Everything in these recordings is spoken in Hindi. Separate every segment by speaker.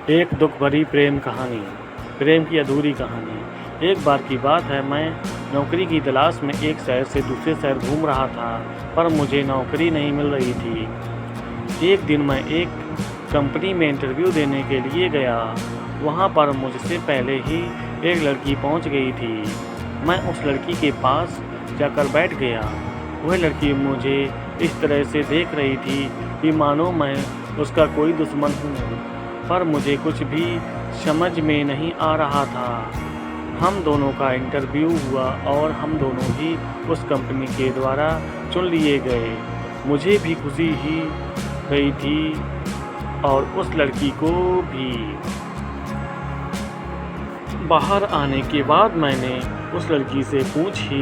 Speaker 1: एक दुख भरी प्रेम कहानी, प्रेम की अधूरी कहानी। एक बार की बात है, मैं नौकरी की तलाश में एक शहर से दूसरे शहर घूम रहा था, पर मुझे नौकरी नहीं मिल रही थी। एक दिन मैं एक कंपनी में इंटरव्यू देने के लिए गया। वहाँ पर मुझसे पहले ही एक लड़की पहुँच गई थी। मैं उस लड़की के पास जाकर बैठ गया। वह लड़की मुझे इस तरह से देख रही थी कि मानो मैं उसका कोई दुश्मन हूँ, पर मुझे कुछ भी समझ में नहीं आ रहा था। हम दोनों का इंटरव्यू हुआ और हम दोनों ही उस कंपनी के द्वारा चुन लिए गए। मुझे भी खुशी ही गई थी और उस लड़की को भी। बाहर आने के बाद मैंने उस लड़की से पूछ ही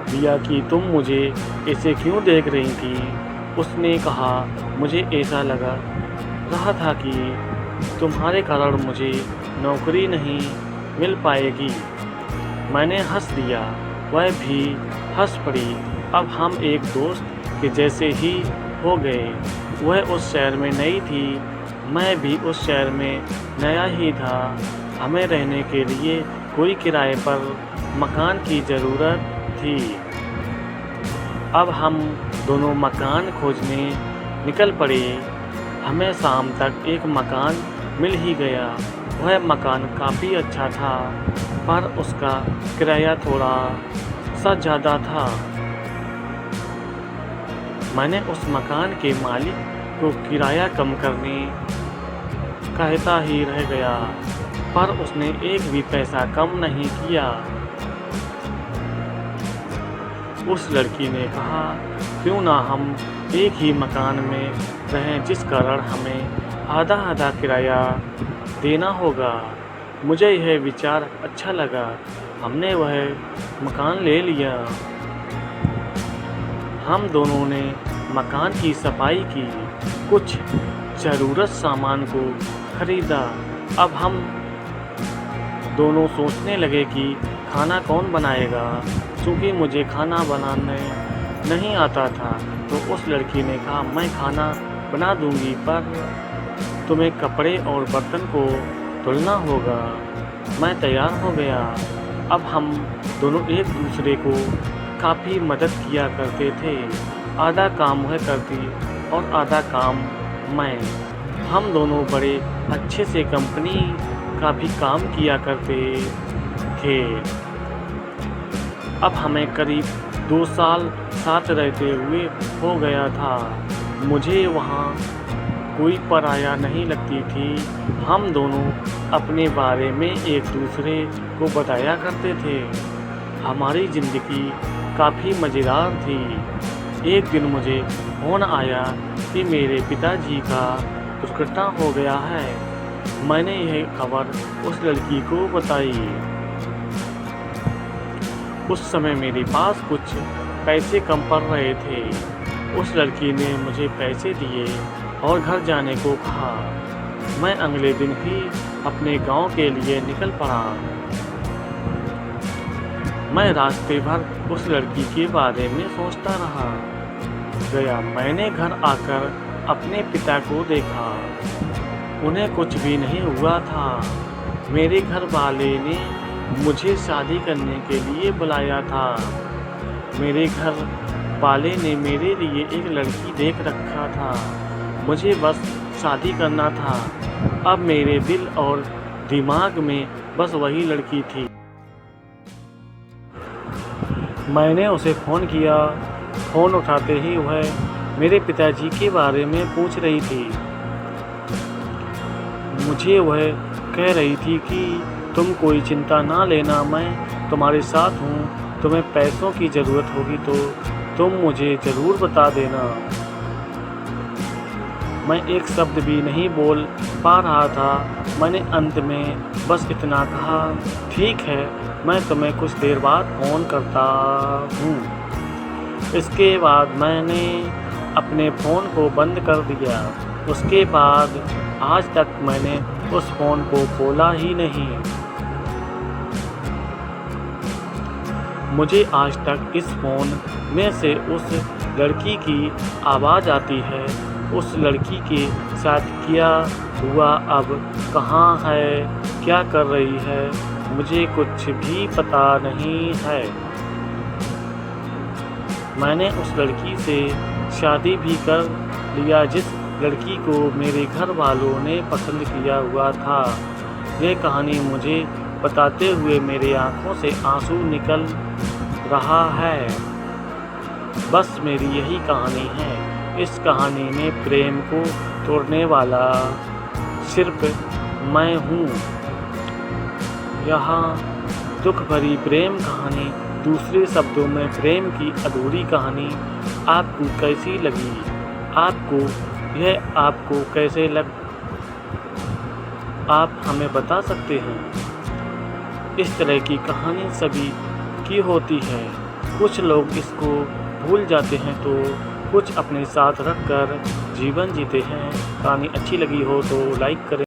Speaker 1: लिया कि तुम मुझे ऐसे क्यों देख रही थी। उसने कहा, मुझे ऐसा लगा रहा था कि तुम्हारे कारण मुझे नौकरी नहीं मिल पाएगी। मैंने हंस दिया, वह भी हंस पड़ी। अब हम एक दोस्त के जैसे ही हो गए। वह उस शहर में नई थी, मैं भी उस शहर में नया ही था। हमें रहने के लिए कोई किराए पर मकान की ज़रूरत थी। अब हम दोनों मकान खोजने निकल पड़े। हमें शाम तक एक मकान मिल ही गया। वह मकान काफ़ी अच्छा था, पर उसका किराया थोड़ा सा ज़्यादा था। मैंने उस मकान के मालिक को किराया कम करने कहता ही रह गया, पर उसने एक भी पैसा कम नहीं किया। उस लड़की ने कहा, क्यों ना हम एक ही मकान में रहें, जिस कारण हमें आधा आधा किराया देना होगा। मुझे यह विचार अच्छा लगा। हमने वह मकान ले लिया। हम दोनों ने मकान की सफाई की, कुछ ज़रूरत सामान को खरीदा। अब हम दोनों सोचने लगे कि खाना कौन बनाएगा। क्योंकि मुझे खाना बनाने नहीं आता था, तो उस लड़की ने कहा, मैं खाना बना दूंगी, पर तुम्हें कपड़े और बर्तन को धुलना होगा। मैं तैयार हो गया। अब हम दोनों एक दूसरे को काफ़ी मदद किया करते थे। आधा काम वह करती और आधा काम मैं। हम दोनों बड़े अच्छे से कंपनी का भी काम किया करते थे। अब हमें करीब 2 साल साथ रहते हुए हो गया था। मुझे वहाँ कोई पराया नहीं लगती थी। हम दोनों अपने बारे में एक दूसरे को बताया करते थे। हमारी ज़िंदगी काफ़ी मज़ेदार थी। एक दिन मुझे फ़ोन आया कि मेरे पिताजी का दुर्घटना हो गया है। मैंने यह खबर उस लड़की को बताई। उस समय मेरे पास कुछ पैसे कम पड़ रहे थे। उस लड़की ने मुझे पैसे दिए और घर जाने को कहा। मैं अगले दिन ही अपने गांव के लिए निकल पड़ा। मैं रास्ते भर उस लड़की के बारे में सोचता रहा गया। मैंने घर आकर अपने पिता को देखा। उन्हें कुछ भी नहीं हुआ था। मेरे घर वाले ने मुझे शादी करने के लिए बुलाया था। मेरे घर वाले ने मेरे लिए एक लड़की देख रखा था। मुझे बस शादी करना था। अब मेरे दिल और दिमाग में बस वही लड़की थी। मैंने उसे फ़ोन किया। फ़ोन उठाते ही वह मेरे पिताजी के बारे में पूछ रही थी। मुझे वह कह रही थी कि तुम कोई चिंता ना लेना, मैं तुम्हारे साथ हूँ। तुम्हें पैसों की ज़रूरत होगी तो तुम मुझे ज़रूर बता देना। मैं एक शब्द भी नहीं बोल पा रहा था। मैंने अंत में बस इतना कहा, ठीक है, मैं तुम्हें कुछ देर बाद फ़ोन करता हूँ। इसके बाद मैंने अपने फ़ोन को बंद कर दिया। उसके बाद आज तक मैंने उस फ़ोन को खोला ही नहीं। मुझे आज तक इस फ़ोन में से उस लड़की की आवाज़ आती है। उस लड़की के साथ किया हुआ अब कहाँ है, क्या कर रही है, मुझे कुछ भी पता नहीं है। मैंने उस लड़की से शादी भी कर लिया जिस लड़की को मेरे घर वालों ने पसंद किया हुआ था। यह कहानी मुझे बताते हुए मेरी आँखों से आंसू निकल रहा है। बस मेरी यही कहानी है। इस कहानी में प्रेम को तोड़ने वाला सिर्फ मैं हूँ। यहाँ दुख भरी प्रेम कहानी, दूसरे शब्दों में प्रेम की अधूरी कहानी आपको कैसी लगी? आपको कैसे लग आप हमें बता सकते हैं। इस तरह की कहानी सभी की होती है। कुछ लोग इसको भूल जाते हैं तो कुछ अपने साथ रखकर जीवन जीते हैं। कहानी अच्छी लगी हो तो लाइक करें।